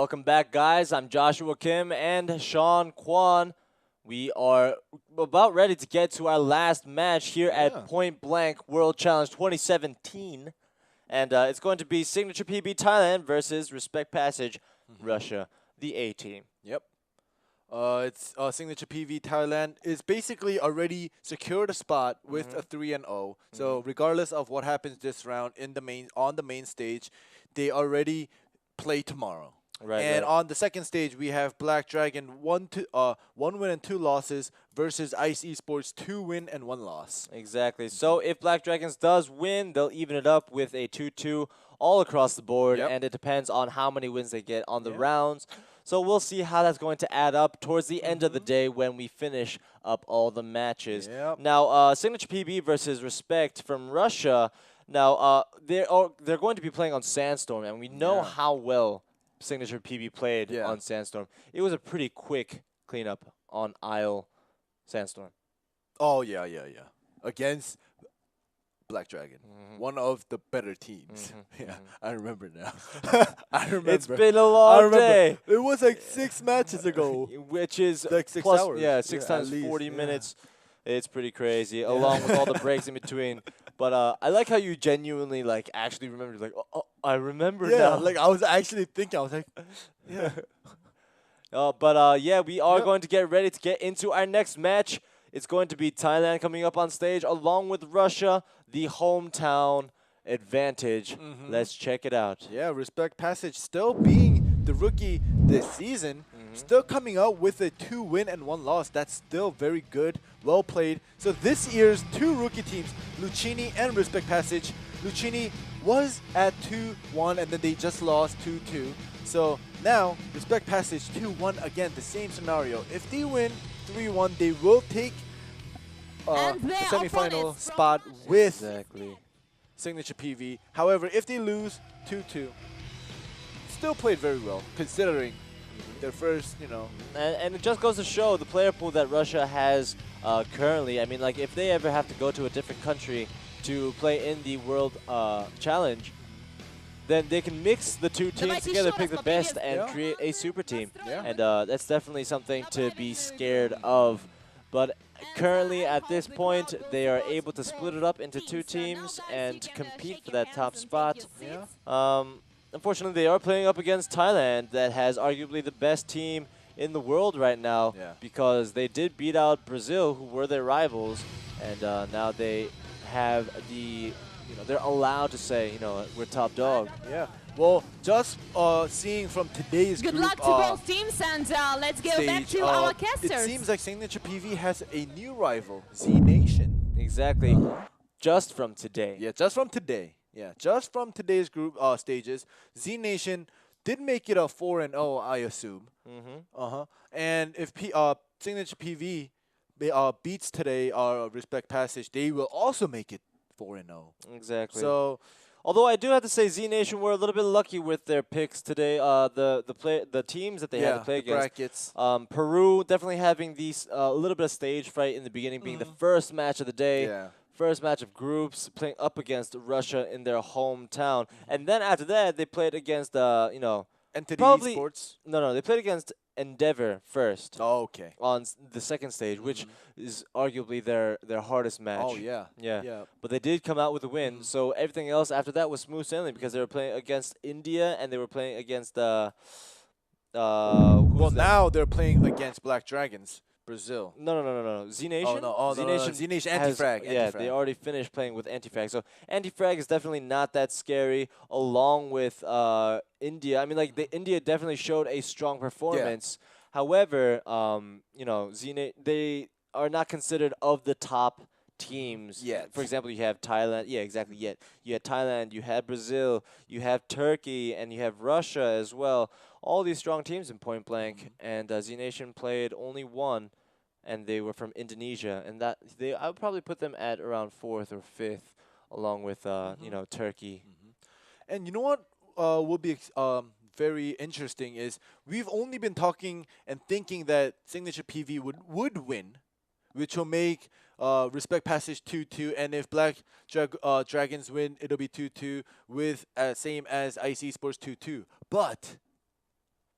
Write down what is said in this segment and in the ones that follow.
Welcome back, guys. I'm Joshua Kim and Sean Kwan. We are about ready to get to our last match here at Point Blank World Challenge 2017. And it's going to be Signature PB Thailand versus Respect Passage Russia, the A team. Yep. It's Signature PV Thailand is basically already secured a spot with a 3-0. So regardless of what happens this round on the main stage, they already play tomorrow. Right. On the second stage, we have Black Dragon 1 win and 2 losses versus Ice Esports 2 win and 1 loss. Exactly. So if Black Dragons does win, they'll even it up with a 2-2 all across the board, and it depends on how many wins they get on the rounds. So we'll see how that's going to add up towards the end of the day when we finish up all the matches. Now, Signature PB versus Respect from Russia. Now, they're going to be playing on Sandstorm, and we know how well Signature PB played on Sandstorm. It was a pretty quick cleanup on Isle Sandstorm. Oh, yeah. Against Black Dragon, one of the better teams. I remember now. I remember. It's been a long day. It was like 6 matches ago. Which is like 6 plus, hours. Yeah, 6 times 40 minutes. It's pretty crazy, along with all the breaks in between. But I like how you genuinely, like, actually remember. Like, oh, I remember now. Yeah, like, I was actually thinking. I was like, yeah, we are going to get ready to get into our next match. It's going to be Thailand coming up on stage, along with Russia, the hometown advantage. Let's check it out. Yeah, Respect Passage still being the rookie this season, still coming out with a 2 win and 1 loss. That's still very good, well played. So this year's 2 rookie teams, Lucchini and Respect Passage. Lucchini was at 2-1 and then they just lost 2-2. So now, Respect Passage 2-1 again, the same scenario. If they win 3-1, they will take the semifinal spot with Signature PV. However, if they lose 2-2, still played very well considering their first, And it just goes to show the player pool that Russia has currently. I mean, like, if they ever have to go to a different country to play in the World Challenge, then they can mix the 2 teams together, pick the best, and create a super team. And that's definitely something to be scared of. But currently, at this point, they are able to split it up into 2 teams and compete for that top spot. Unfortunately, they are playing up against Thailand, that has arguably the best team in the world right now, because they did beat out Brazil, who were their rivals, and now they have the, they're allowed to say, we're top dog. Yeah. Well, just seeing from today's Good group, luck to both teams, and let's go back to our casters. It seems like Signature PV has a new rival, Z Nation. Exactly. Just from today. Yeah, just from today. Yeah, just from today's group stages, Z Nation did make it a 4-0, I assume. And if Signature PV beats today Respect Passage, they will also make it 4-0. Exactly. So, although I do have to say, Z Nation were a little bit lucky with their picks today. The teams that they had to play against. Brackets. Peru definitely having these a little bit of stage fright in the beginning, being the first match of the day. First match of groups, playing up against Russia in their hometown. And then after that, they played against, Entity probably Sports? No, they played against Endeavor first. Oh, okay. On the second stage, which is arguably their hardest match. Oh, yeah. But they did come out with a win. So everything else after that was smooth sailing, because they were playing against India and they were playing against well, now they're playing against Black Dragons, Brazil. No. Z Nation? Z Nation Anti-Frag. Yeah, they already finished playing with Anti-Frag. So Anti-Frag is definitely not that scary, along with India. I mean, like, India definitely showed a strong performance. However, they are not considered of the top teams. Yet. For example, you have Thailand. Yeah, exactly. Yet. You had Thailand, you had Brazil, you have Turkey, and you have Russia as well. All these strong teams in Point Blank, and Z Nation played only 1, and they were from Indonesia, and I would probably put them at around 4th or 5th, along with Turkey. And you know what will be very interesting is we've only been talking and thinking that Signature PV would win, which will make Respect Passage 2-2, and if Black Dragons win, it'll be 2-2 with same as Ice Esports 2-2. But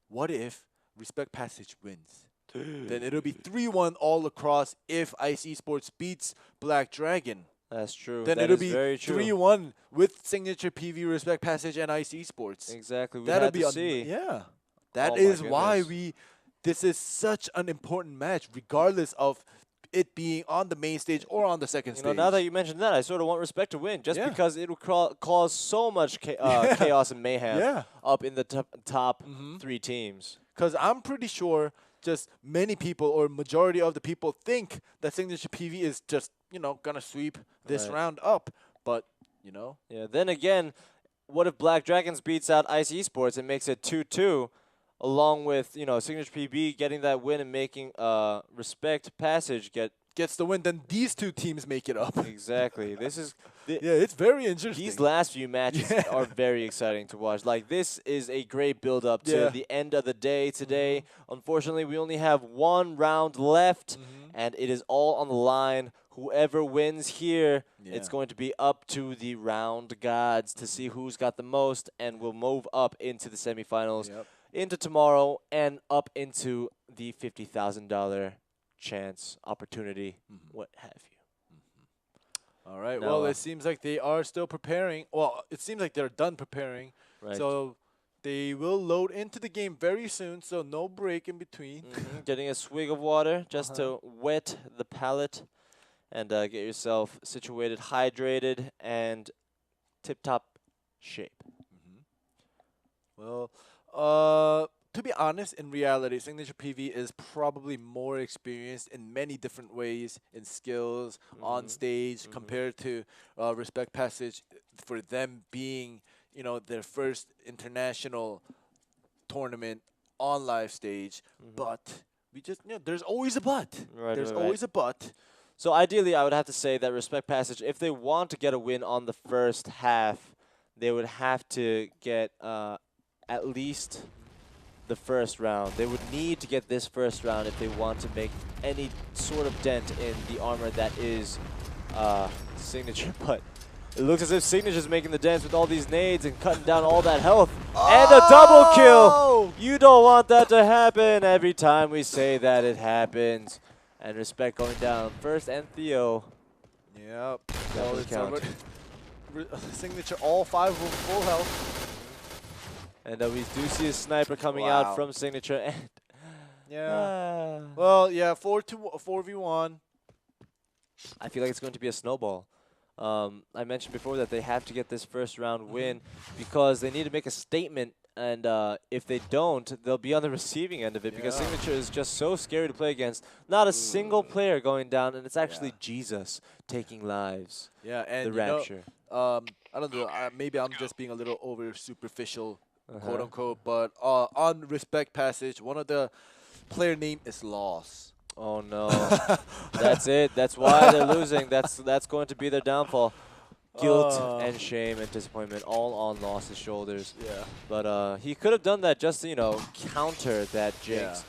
what if Respect Passage wins? Then it'll be 3-1 all across if Ice Esports beats Black Dragon. That's true. Then that it'll is be very true. 3-1 with Signature PV, Respect Passage, and Ice Esports. Exactly. We That'll had be to see. Yeah. That Oh my is why goodness. this is such an important match, regardless of it being on the main stage or on the second You stage. know, now that you mentioned that, I sort of want Respect to win, just Yeah. because it would cause so much chaos and mayhem Yeah. up in the top Mhm. 3 teams. Because I'm pretty sure just many people or majority of the people think that Signature PV is just, gonna sweep this Right. round up. But, Yeah. Then again, what if Black Dragons beats out Ice Esports and makes it 2-2, along with Signature PB getting that win and making Respect Passage get gets the win, then these two teams make it up. exactly. This is Yeah, it's very interesting. these last few matches Yeah. are very exciting to watch. Like, this is a great build up to Yeah. the end of the day today. Unfortunately, we only have 1 round left, Mhm. and it is all on the line. Whoever wins here, it's Yeah. going to be up to the round gods to see who's got the most, and will move up into the semifinals, Yep. into tomorrow, and up into the $50,000 chance opportunity, what have you. All right. Now, Well, it seems like they are still preparing. Well, it seems like they're done preparing. Right. So they will load into the game very soon. So no break in between. Getting a swig of water just to wet the palate and get yourself situated, hydrated, and tip-top shape. Well, to be honest, in reality, Signature PV is probably more experienced in many different ways in skills on stage compared to Respect Passage. For them being, their first international tournament on live stage, but we just, there's always a but. Right, There's right, always a but. So ideally, I would have to say that Respect Passage, if they want to get a win on the first half, they would have to get at least the first round. They would need to get this first round if they want to make any sort of dent in the armor that is Signature. But it looks as if Signature's making the dents with all these nades and cutting down all that health. And a double kill! You don't want that to happen. Every time we say that, it happens. And Respect going down first, and Theo. Yep. Definitely Well, it's count. already Signature, all 5 with full health. And we do see a sniper coming Wow. out from Signature. And Yeah. Well, yeah, 4v1. I feel like it's going to be a snowball. I mentioned before that they have to get this first round win because they need to make a statement. And if they don't, they'll be on the receiving end of it because Yeah. Signature is just so scary to play against. Not a single player going down, and it's actually Jesus taking lives. Yeah, and The Rapture. I don't know. Maybe I'm just being a little over superficial, quote unquote. But on Respect Passage, one of the player name is Loss. Oh no, that's it. That's why they're losing. That's going to be their downfall. Guilt and shame and disappointment all on Loss's shoulders. Yeah. But he could have done that just to, counter that jinx.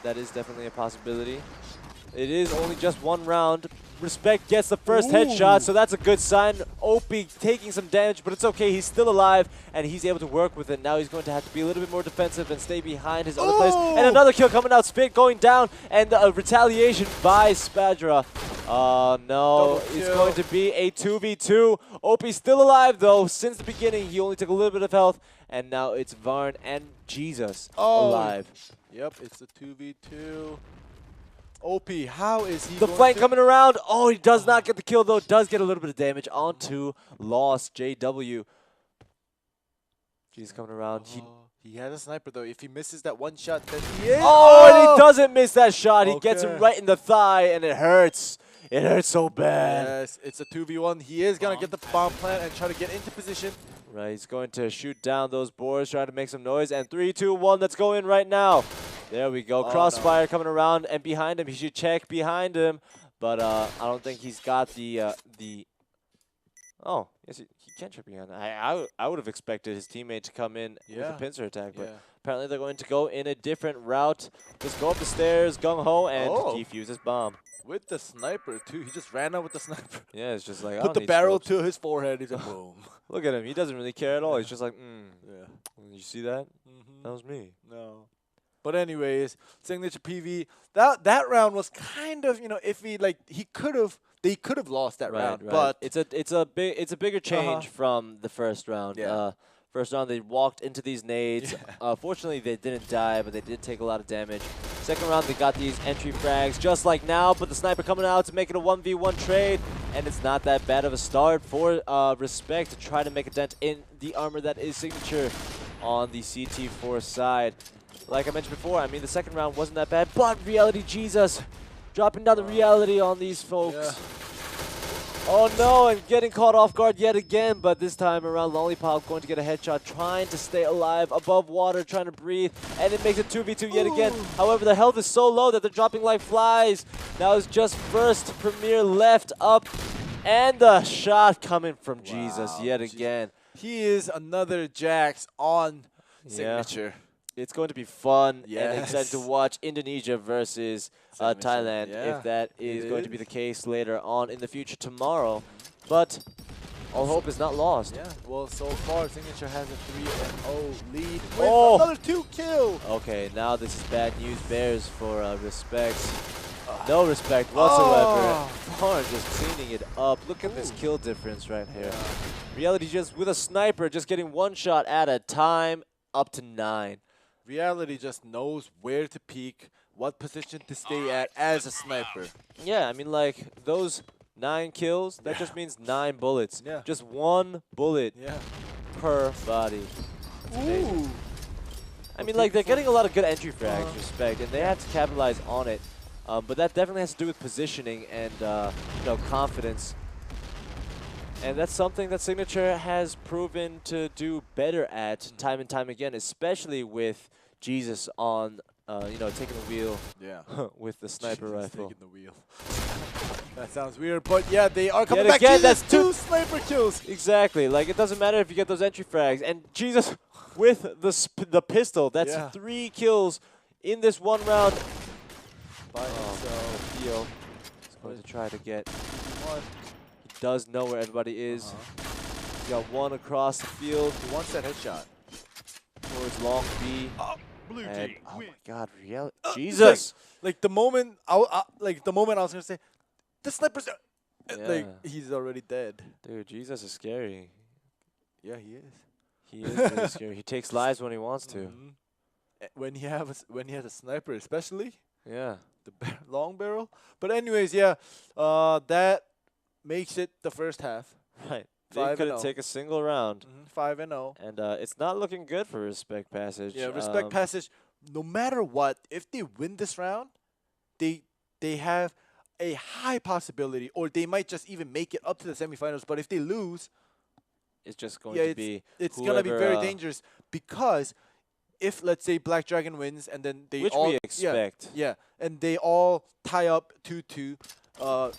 That is definitely a possibility. It is only just 1 round. Respect gets the first headshot, so that's a good sign. Opie taking some damage, but it's okay. He's still alive, and he's able to work with it. Now he's going to have to be a little bit more defensive and stay behind his other players. And another kill coming out. Spit going down, and a retaliation by Spadra. No, it's going to be a 2v2. Opie's still alive, though. Since the beginning, he only took a little bit of health, and now it's Varn and Jesus alive. Yep, it's a 2v2. OP, how is he The going flank to coming around. Oh, he does not get the kill, though. Does get a little bit of damage onto Lost JW. He's coming around. He has a sniper, though. If he misses that one shot, then he is. Oh, and he doesn't miss that shot. He gets him Okay. right in the thigh, and it hurts. It hurts so bad. Yes, it's a 2v1. He is going to get the bomb plant and try to get into position. Right, he's going to shoot down those boars, trying to make some noise. And 3, 2, 1, let's go in right now. There we go. Crossfire coming around, and behind him, he should check behind him. But I don't think he's got the oh, yes, he can check behind. I would have expected his teammate to come in with a pincer attack, but apparently they're going to go in a different route. Just go up the stairs, gung-ho, and defuse his bomb. With the sniper, too. He just ran out with the sniper. Yeah, it's just like, I Put don't the need barrel scopes. to his forehead. He's like, boom. Look at him. He doesn't really care at all. He's just like, Yeah. You see that? Mm-hmm. That was me. No. But anyways, Signature PV, that round was kind of, iffy. Like they could have lost that round, but it's a bigger change from the first round. Yeah. First round they walked into these nades. Fortunately they didn't die, but they did take a lot of damage. Second round they got these entry frags just like now, but the sniper coming out to make it a 1v1 trade, and it's not that bad of a start for Respect to try to make a dent in the armor that is Signature on the CT4 side. Like I mentioned before, I mean, the second round wasn't that bad, but Reality Jesus dropping down the reality on these folks. Yeah. Oh no, and getting caught off guard yet again, but this time around Lollipop going to get a headshot, trying to stay alive above water, trying to breathe, and it makes it 2v2 yet again. However, the health is so low that they're dropping like flies. Now it's just first Premier left up, and the shot coming from Jesus yet again. He is another Jax on Signature. It's going to be fun and exciting to watch Indonesia versus Thailand, if that is going to be the case later on in the future tomorrow. But all hope is not lost. Yeah, well, so far Signature has a 3-0 lead with another 2 kills. Okay, now this is bad news bears for Respect. No respect whatsoever. Farn just cleaning it up. Look at this kill difference right here. Reality just with a sniper, just getting one shot at a time, up to 9. Reality just knows where to peek, what position to stay at as a sniper. Yeah, I mean, like, those 9 kills, that just means 9 bullets. Yeah. Just 1 bullet per body. Ooh. I mean, like, they're getting a lot of good entry frags, Respect, and they have to capitalize on it. But that definitely has to do with positioning and, confidence. And that's something that Signature has proven to do better at time and time again, especially with Jesus on, taking the wheel with the sniper rifle. Taking the wheel. That sounds weird, but yeah, they are coming back. Again, that's 2 sniper kills. Exactly. Like, it doesn't matter if you get those entry frags. And Jesus with the pistol, that's 3 kills in this one round. So Theo is going to try to get one. He does know where everybody is. He's got one across the field. He wants that headshot. Towards long B. Blue And, team oh my win. God, reality. Jesus! Like the moment I was gonna say, the sniper's like he's already dead. Dude, Jesus is scary. Yeah, he is. He is really scary. He takes lives when he wants to. When he has a sniper, especially Yeah. the long barrel. But anyways, that makes it the first half. Right. They couldn't take a single round. 5-0. And it's not looking good for Respect Passage. Yeah, Respect Passage, no matter what, if they win this round, they have a high possibility, or they might just even make it up to the semifinals. But if they lose, it's just going to be it's gonna be very dangerous, because if, let's say, Black Dragon wins and then they which all we expect. and they all tie up 2-2,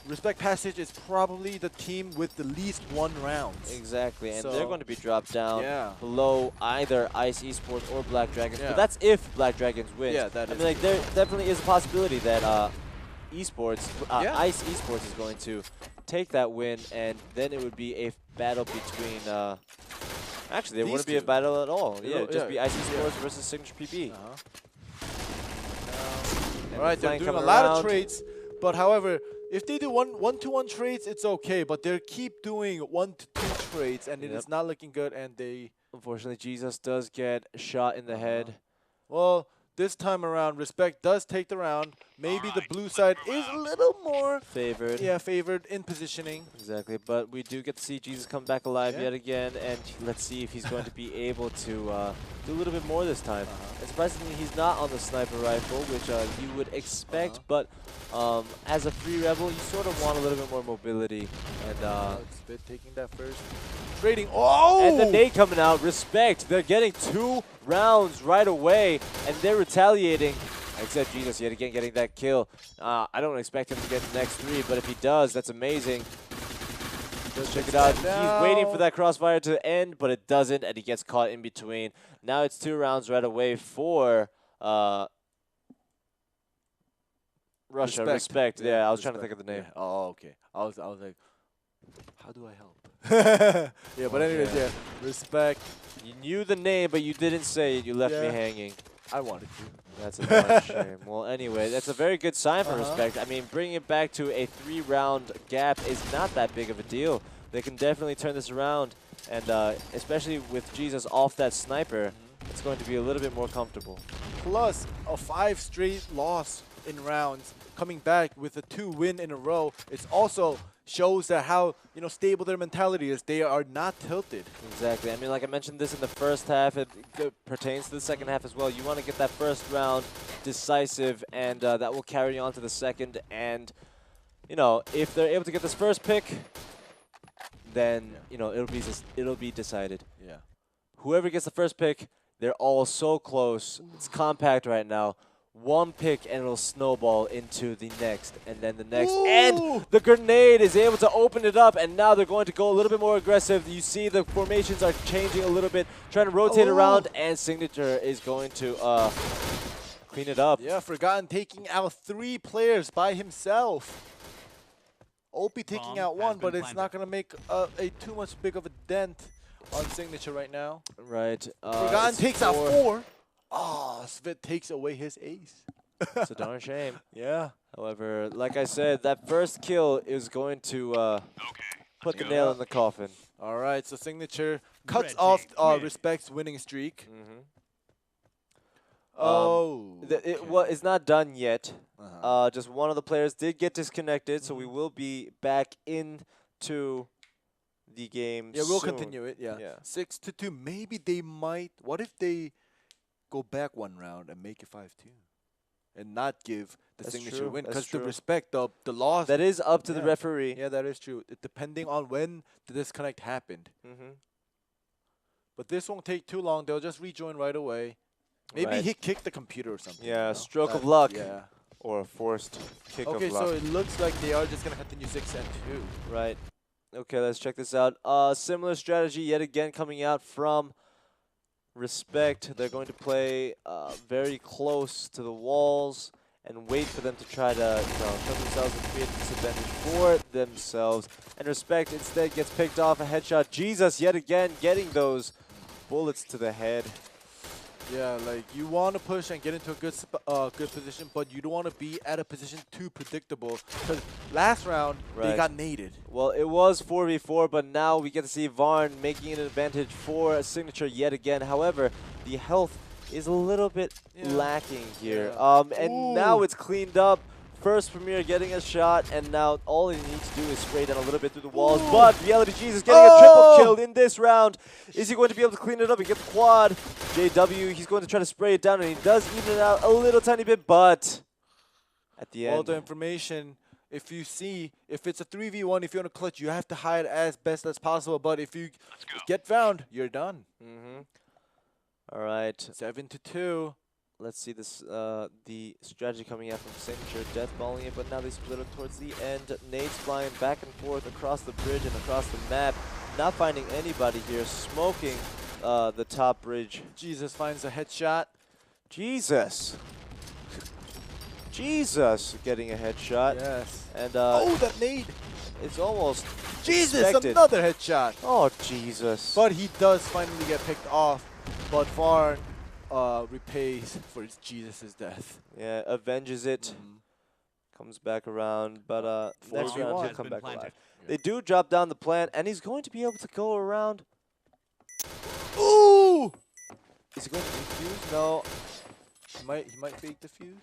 Respect Passage is probably the team with the least 1 round. Exactly, and So they're going to be dropped down Yeah. below either Ice Esports or Black Dragons. Yeah. But that's if Black Dragons wins. Yeah, that I is mean, like, there definitely is a possibility that Esports, Yeah. Ice Esports is going to take that win, and then it would be a battle between. Actually, there These wouldn't be a two. battle at all. Yeah, it'd just yeah, be Ice yeah. Esports versus Signature PB. All right, they're doing a lot of trades, but however, if they do one-to-one trades, it's okay. But they keep doing 1-to-2 trades, and it is not looking good. And they, unfortunately, Jesus does get shot in the head. well, this time around, Respect does take the round. Maybe the blue side is a little more Favored. favored in positioning. Exactly, but we do get to see Jesus come back alive yet again, and let's see if he's going to be able to do a little bit more this time. And surprisingly, he's not on the sniper rifle, which you would expect, but as a free rebel, you sort of want a little bit more mobility. And Spit taking that first. Trading. Oh! And the nade coming out. Respect. They're getting 2 rounds right away, and they're retaliating. Except Jesus yet again getting that kill. I don't expect him to get the next 3, but if he does, that's amazing. Let's check it out. He's waiting for that crossfire to end, but it doesn't, and he gets caught in between. Now it's 2 rounds right away for Russia. Respect. Yeah, I was trying to think of the name. Yeah. Oh, okay. I was like, how do I help? Yeah, but anyways, Respect You knew the name, but you didn't say it. You left me Yeah. hanging. I wanted to. That's a darn shame. Well, anyway, that's a very good sign for Respect. I mean, bringing it back to a 3-round gap is not that big of a deal. They can definitely turn this around, and especially with Jesus off that sniper, it's going to be a little bit more comfortable. Plus a 5 straight loss in rounds, coming back with a 2 win in a row. It's also shows that how stable their mentality is. They are not tilted. Exactly. I mean, like I mentioned this in the first half, it pertains to the second half as well. You want to get that first round decisive, and that will carry on to the second. And if they're able to get this first pick, then it'll be decided. Yeah. Whoever gets the first pick, they're all so close. It's compact right now. One pick and it'll snowball into the next, and then the next. Ooh. And the grenade is able to open it up, and now they're going to go a little bit more aggressive. You see the formations are changing a little bit, trying to rotate around, and Signature is going to clean it up. Yeah, Forgotten taking out 3 players by himself. Opie taking out 1, but it's not going to make a too much big of a dent on Signature right now. Right. Forgotten takes out 4. Oh, Svit takes away his ace. It's a darn shame. Yeah. However, like I said, that first kill is going to put the nail in the coffin. All right, so Signature cuts off Respect's winning streak. It's not done yet. Just one of the players did get disconnected, so we will be back into the game. Yeah, we'll soon. continue it. Yeah. 6-2. Maybe they might. What if they go back 1 round and make it 5-2, and not give the Signature win? Because the Respect, the loss. That is up to the referee. Yeah, that is true. Depending on when the disconnect happened. But this won't take too long. They'll just rejoin right away. Maybe he kicked the computer or something. Yeah, stroke of luck. Yeah. Or a forced kick of luck. Okay, so it looks like they are just going to continue 6-2. Right. Okay, let's check this out. Similar strategy yet again coming out from Respect. They're going to play very close to the walls and wait for them to try to show themselves and create a disadvantage for themselves. And Respect instead gets picked off a headshot. Jesus yet again getting those bullets to the head. Yeah, like you want to push and get into a good position, but you don't want to be at a position too predictable. Because last round, they got naded. Well, it was 4v4, but now we get to see Varn making an advantage for a Signature yet again. However, the health is a little bit lacking here. And now it's cleaned up. First Premier getting a shot, and now all he needs to do is spray down a little bit through the walls. But Reality Jesus getting a triple kill in this round. Is he going to be able to clean it up and get the quad? JW, he's going to try to spray it down, and he does even it out a little tiny bit, but at the end. All the information, if it's a 3v1, if you want to clutch, you have to hide as best as possible. But if you get found, you're done. All right. 7-2. Let's see this. The strategy coming out from Signature, deathballing it, but now they split it towards the end. Nades flying back and forth across the bridge and across the map. Not finding anybody here, smoking the top bridge. Jesus finds a headshot. Jesus getting a headshot. Yes. And that nade. It's almost Jesus, expected. another headshot. Oh, Jesus. But he does finally get picked off. But Varn repays for Jesus' death. Yeah, avenges it. Comes back around, but next round he'll come back alive. Yeah. They do drop down the plant, and he's going to be able to go around. Ooh! Is he going to defuse? No. He might fake the fuse.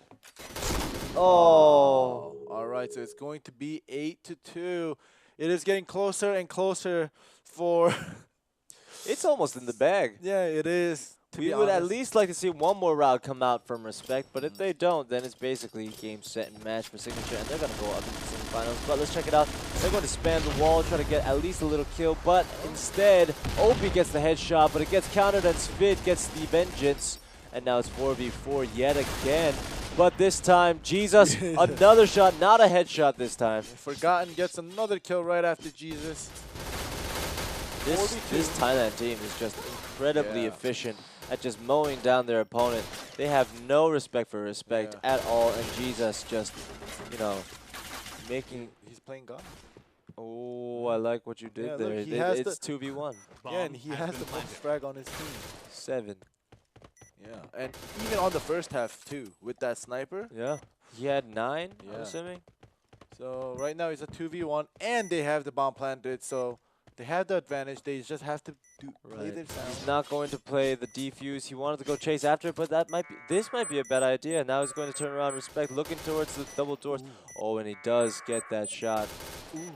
Oh. All right, so it's going to be 8-2. It is getting closer and closer for... It's almost in the bag. Yeah, it is. We would at least like to see one more round come out from Respect, but if they don't, then it's basically game, set, and match for Signature, and they're going to go up into the semifinals. But let's check it out. They're going to span the wall, try to get at least a little kill, but instead, Opie gets the headshot, but it gets countered, and Spid gets the vengeance, and now it's 4v4 yet again. But this time, Jesus, another shot, not a headshot this time. Forgotten gets another kill right after Jesus. This Thailand team is just incredibly efficient at just mowing down their opponent. They have no respect for Respect at all, and Jesus just, making... He's playing God. Oh, I like what you did Yeah, there. look, he has It's 2v1. Yeah, and he has the most frag on his team. 7. Yeah, and even on the first half too, with that sniper. Yeah. He had 9, I'm Yeah. assuming. So right now it's a 2v1, and they have the bomb planted, so they have the advantage. They just have to play their sound. He's not going to play the defuse. He wanted to go chase after it, but this might be a bad idea. Now he's going to turn around, respect, looking towards the double doors. Ooh. Oh, and he does get that shot. Ooh.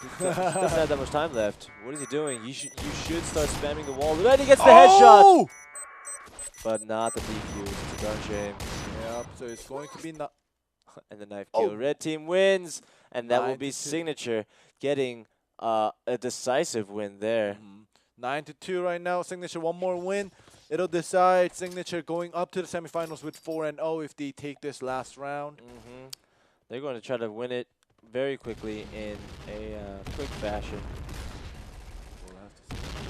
He doesn't have that much time left. What is he doing? You should start spamming the wall. Then he gets the headshot, but not the defuse. It's a darn shame. Yep. So it's going to be not. And the knife kill. Red team wins, and that will be 9-2. Signature getting a decisive win there. 9-2 right now. Signature, one more win. It'll decide. Signature going up to the semifinals with 4-0 if they take this last round. They're going to try to win it very quickly in a quick fashion.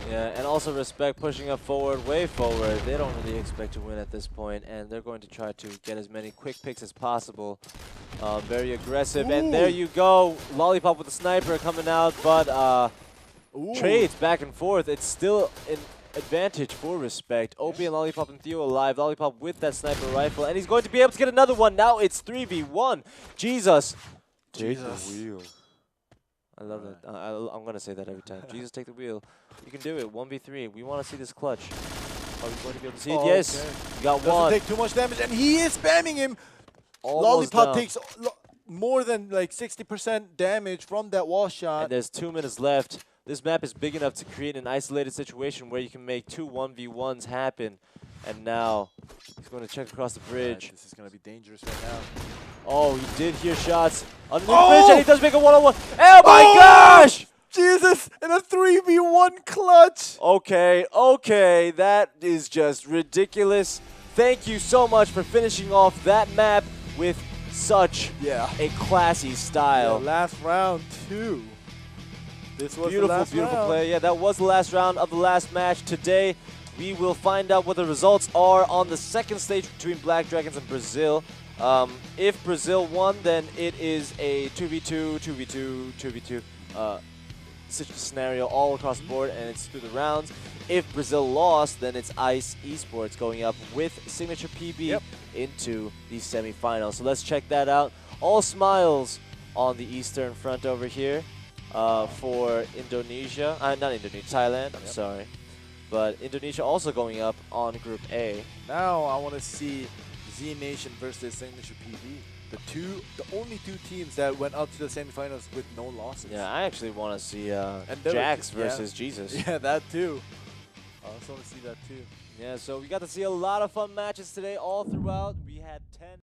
Yeah, and also respect pushing up forward, way forward. They don't really expect to win at this point, and they're going to try to get as many quick picks as possible. Very aggressive, and there you go. Lollipop with the sniper coming out, but trades back and forth. It's still an advantage for respect. OP and Lollipop and Theo alive. Lollipop with that sniper rifle, and he's going to be able to get another one. Now it's 3v1. Jesus. Take the wheel. I love that. I'm going to say that every time. Jesus, take the wheel. You can do it. 1v3. We want to see this clutch. Are we going to be able to see it? Yes. Okay. You got Doesn't one. take too much damage, and he is spamming him. Almost Lollipop down. takes more than like 60% damage from that wall shot. And there's 2 minutes left. This map is big enough to create an isolated situation where you can make 2 1v1s happen. And now he's going to check across the bridge. This is going to be dangerous right now. Oh, he did hear shots under the bridge, and he does make a one-on-one. Oh my gosh! Jesus, in a 3v1 clutch. Okay, that is just ridiculous. Thank you so much for finishing off that map with such a classy style. Yeah, last round too. This was beautiful, the last beautiful round. play. Yeah, that was the last round of the last match. Today, we will find out what the results are on the second stage between Black Dragons and Brazil. If Brazil won, then it is a 2v2, 2v2, 2v2 scenario all across the board, and it's through the rounds. If Brazil lost, then it's ICE Esports going up with Signature PB into the semifinals. So let's check that out. All smiles on the Eastern front over here for Indonesia. Not Indonesia, Thailand, I'm sorry. But Indonesia also going up on Group A. Now I want to see Z Nation versus Signature PB. The only 2 teams that went up to the semifinals with no losses. Yeah, I actually want to see Jax versus Jesus. Yeah, that too. I also want to see that too. Yeah, so we got to see a lot of fun matches today all throughout. We had 10.